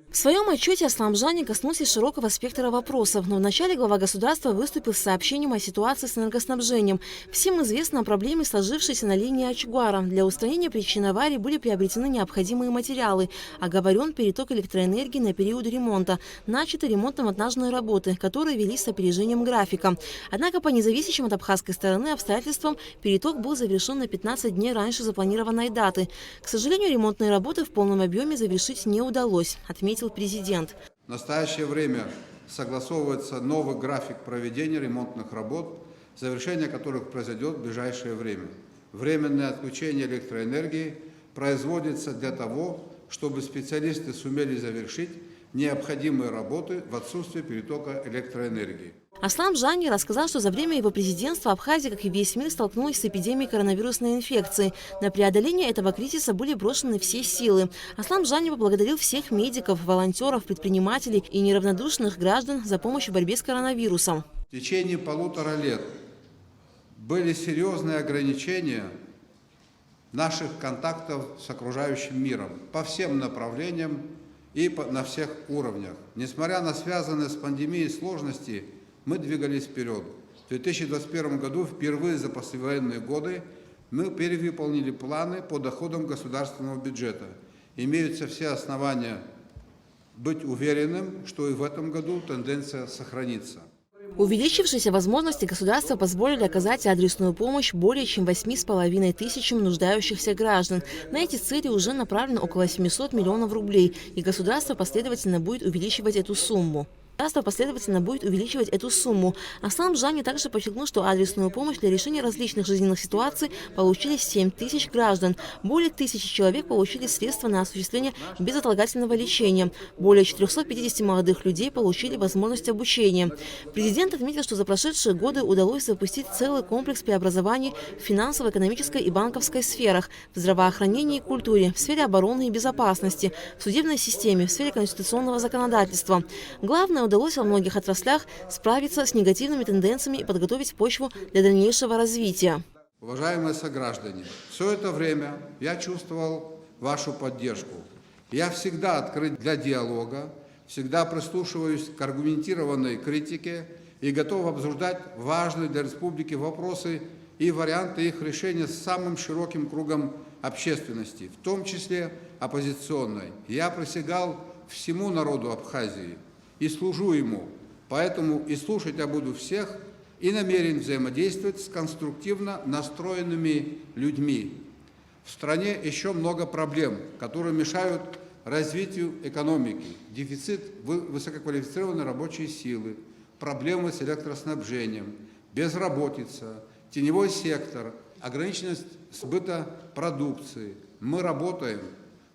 В своем отчете Аслам Жани коснулся широкого спектра вопросов, но вначале глава государства выступил с сообщением о ситуации с энергоснабжением. Всем известно о проблеме, сложившейся на линии Ачугара. Для устранения причин аварии были приобретены необходимые материалы. Оговорен переток электроэнергии на период ремонта. Начаты ремонтно-монтажные работы, которые велись с опережением графика. Однако по независящим от абхазской стороны обстоятельствам переток был завершен на 15 дней раньше запланированной даты. К сожалению, ремонтные работы в полном объеме завершить не удалось, отметил президент. В настоящее время согласовывается новый график проведения ремонтных работ, завершение которых произойдет в ближайшее время. Временное отключение электроэнергии производится для того, чтобы специалисты сумели завершить необходимые работы в отсутствие перетока электроэнергии. Аслам Жани рассказал, что за время его президентства Абхазия, как и весь мир, столкнулась с эпидемией коронавирусной инфекции. На преодоление этого кризиса были брошены все силы. Аслам Жани поблагодарил всех медиков, волонтеров, предпринимателей и неравнодушных граждан за помощь в борьбе с коронавирусом. В течение 1,5 лет были серьезные ограничения наших контактов с окружающим миром по всем направлениям и на всех уровнях. Несмотря на связанные с пандемией сложности, мы двигались вперед. В 2021 году, впервые за послевоенные годы, мы перевыполнили планы по доходам государственного бюджета. Имеются все основания быть уверенным, что и в этом году тенденция сохранится. Увеличившиеся возможности государства позволили оказать адресную помощь более чем 8,5 тысячам нуждающихся граждан. На эти цели уже направлено около 700 миллионов рублей, и государство последовательно будет увеличивать эту сумму. Аслам Жани также подчеркнул, что адресную помощь для решения различных жизненных ситуаций получили 7 тысяч граждан. Более 1000 человек получили средства на осуществление безотлагательного лечения. Более 450 молодых людей получили возможность обучения. Президент отметил, что за прошедшие годы удалось запустить целый комплекс преобразований в финансово-экономической и банковской сферах, в здравоохранении и культуре, в сфере обороны и безопасности, в судебной системе, в сфере конституционного законодательства. Главное, удалось во многих отраслях справиться с негативными тенденциями и подготовить почву для дальнейшего развития. Уважаемые сограждане, все это время я чувствовал вашу поддержку. Я всегда открыт для диалога, всегда прислушиваюсь к аргументированной критике и готов обсуждать важные для республики вопросы и варианты их решения с самым широким кругом общественности, в том числе оппозиционной. Я присягал всему народу Абхазии и служу ему, поэтому и слушать я буду всех и намерен взаимодействовать с конструктивно настроенными людьми. В стране еще много проблем, которые мешают развитию экономики. Дефицит высококвалифицированной рабочей силы, проблемы с электроснабжением, безработица, теневой сектор, ограниченность сбыта продукции. Мы работаем,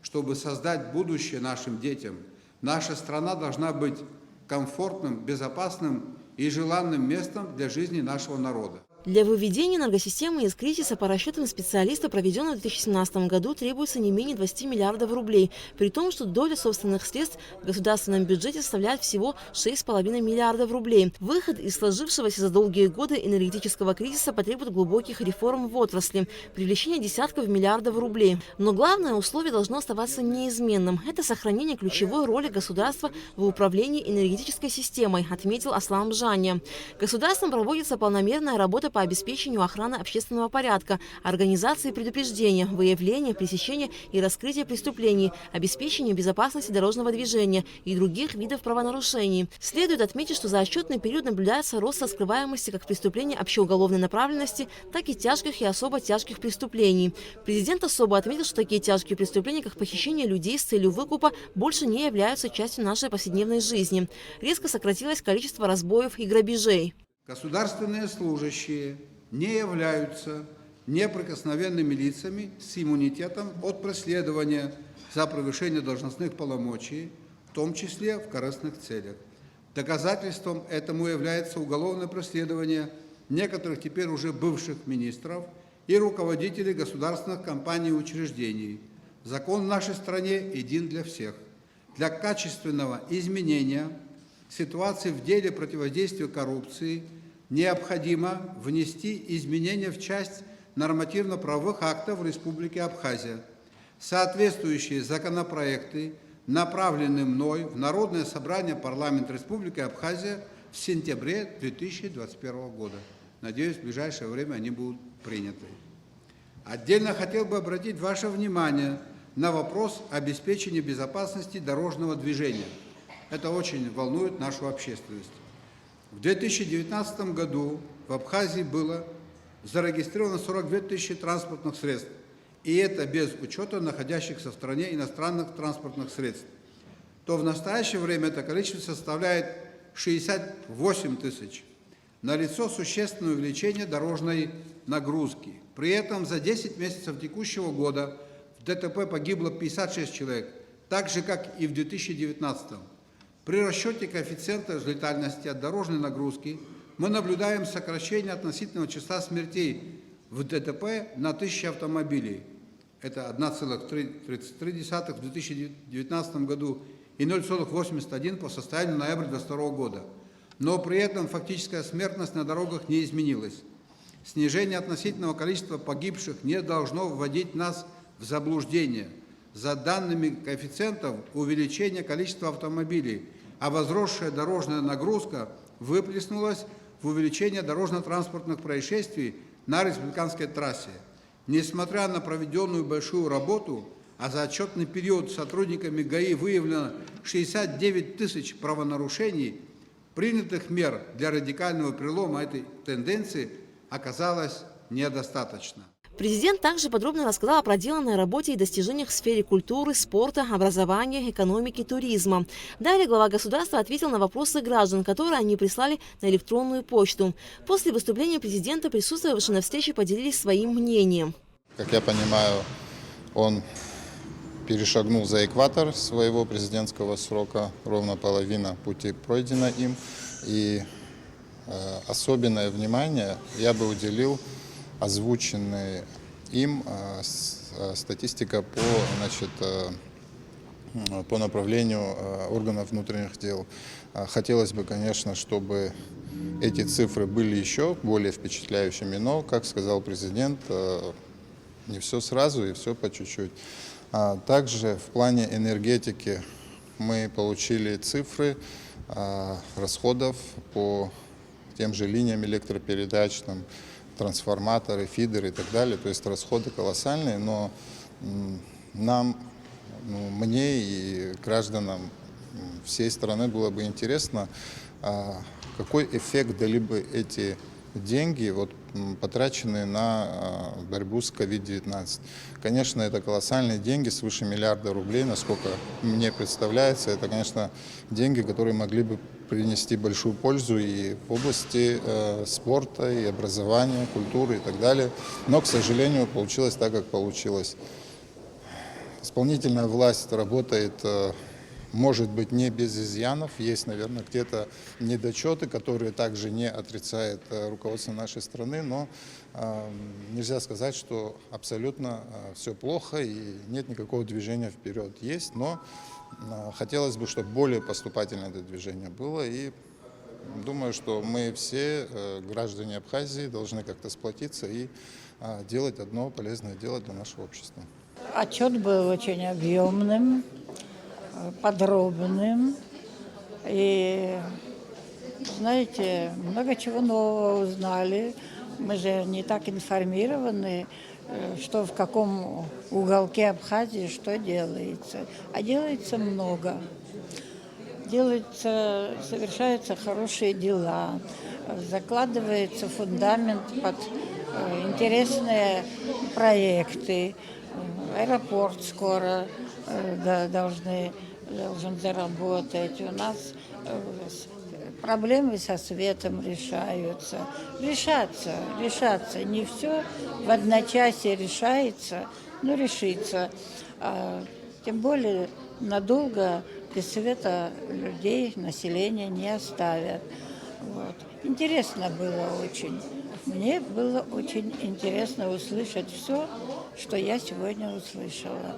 чтобы создать будущее нашим детям. Наша страна должна быть комфортным, безопасным и желанным местом для жизни нашего народа. Для выведения энергосистемы из кризиса по расчетам специалиста, проведенного в 2017 году, требуется не менее 20 миллиардов рублей, при том, что доля собственных средств в государственном бюджете составляет всего 6,5 миллиардов рублей. Выход из сложившегося за долгие годы энергетического кризиса потребует глубоких реформ в отрасли, привлечения десятков миллиардов рублей. Но главное условие должно оставаться неизменным – это сохранение ключевой роли государства в управлении энергетической системой, отметил Аслам Жани. Государством проводится полномерная работа по обеспечению охраны общественного порядка, организации предупреждения, выявления, пресечения и раскрытия преступлений, обеспечению безопасности дорожного движения и других видов правонарушений. Следует отметить, что за отчетный период наблюдается рост раскрываемости как преступлений общеуголовной направленности, так и тяжких и особо тяжких преступлений. Президент особо отметил, что такие тяжкие преступления, как похищение людей с целью выкупа, больше не являются частью нашей повседневной жизни. Резко сократилось количество разбоев и грабежей. Государственные служащие не являются неприкосновенными лицами с иммунитетом от преследования за превышение должностных полномочий, в том числе в корыстных целях. Доказательством этому является уголовное преследование некоторых теперь уже бывших министров и руководителей государственных компаний и учреждений. Закон в нашей стране един для всех. Для качественного изменения ситуации в деле противодействия коррупции необходимо внести изменения в часть нормативно-правовых актов Республики Абхазия. Соответствующие законопроекты направленный мной в Народное собрание парламента Республики Абхазия в сентябре 2021 года. Надеюсь, в ближайшее время они будут приняты. Отдельно хотел бы обратить ваше внимание на вопрос обеспечения безопасности дорожного движения. Это очень волнует нашу общественность. В 2019 году в Абхазии было зарегистрировано 42 тысячи транспортных средств, и это без учета находящихся в стране иностранных транспортных средств. То в настоящее время это количество составляет 68 тысяч. Налицо существенное увеличение дорожной нагрузки. При этом за 10 месяцев текущего года в ДТП погибло 56 человек, так же, как и в 2019. При расчете коэффициента летальности от дорожной нагрузки мы наблюдаем сокращение относительного числа смертей в ДТП на 1000 автомобилей. Это 1,33 в 2019 году и 0,81 по состоянию ноября 2022 года. Но при этом фактическая смертность на дорогах не изменилась. Снижение относительного количества погибших не должно вводить нас в заблуждение. За данными коэффициентов увеличение количества автомобилей, а возросшая дорожная нагрузка выплеснулась в увеличение дорожно-транспортных происшествий на республиканской трассе. Несмотря на проведенную большую работу, а за отчетный период сотрудниками ГАИ выявлено 69 тысяч правонарушений, принятых мер для радикального перелома этой тенденции оказалось недостаточно. Президент также подробно рассказал о проделанной работе и достижениях в сфере культуры, спорта, образования, экономики, туризма. Далее глава государства ответил на вопросы граждан, которые они прислали на электронную почту. После выступления президента присутствовавшие на встрече поделились своим мнением. Как я понимаю, он перешагнул за экватор своего президентского срока, ровно половина пути пройдена им. И особенное внимание я бы уделил озвученной им статистика по направлению органов внутренних дел. Хотелось бы, конечно, чтобы эти цифры были еще более впечатляющими, но, как сказал президент, не все сразу и все по чуть-чуть. Также в плане энергетики мы получили цифры расходов по тем же линиям электропередач, там, трансформаторы, фидеры и так далее. То есть расходы колоссальные, но нам, мне и гражданам всей страны было бы интересно, какой эффект дали бы эти деньги, потраченные на борьбу с COVID-19. Конечно, это колоссальные деньги, свыше миллиарда рублей, насколько мне представляется. Это, конечно, деньги, которые могли бы принести большую пользу и в области спорта, и образования, культуры и так далее. Но, к сожалению, получилось так, как получилось. Исполнительная власть работает, может быть, не без изъянов. Есть, наверное, где-то недочеты, которые также не отрицает руководство нашей страны, но нельзя сказать, что абсолютно все плохо и нет никакого движения вперед. Есть, но хотелось бы, чтобы более поступательное это движение было. И думаю, что мы все, граждане Абхазии, должны как-то сплотиться и делать одно полезное дело для нашего общества. Отчет был очень объемным, подробным. И, знаете, много чего нового узнали. Мы же не так информированы, что в каком уголке Абхазии что делается. А делается много. Совершаются хорошие дела, закладывается фундамент под интересные проекты. Аэропорт скоро должен заработать. У нас проблемы со светом решаются. Решатся. Не все в одночасье решается, но решится. Тем более надолго без света людей, населения не оставят. Интересно было очень. Мне было очень интересно услышать все, что я сегодня услышала.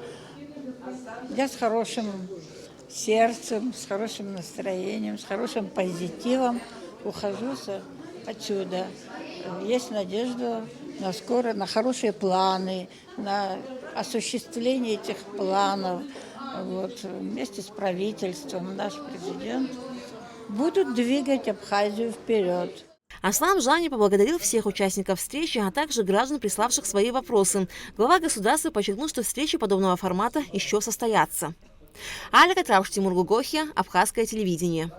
Я с хорошим сердцем, с хорошим настроением, с хорошим позитивом ухожу отсюда. Есть надежда на хорошие планы, на осуществление этих планов. вот, вместе с правительством, наш президент, будут двигать Абхазию вперед. Аслан Жани поблагодарил всех участников встречи, а также граждан, приславших свои вопросы. Глава государства подчеркнул, что встречи подобного формата еще состоятся. Алька Трауш, Тимур Гугохи, Абхазское телевидение.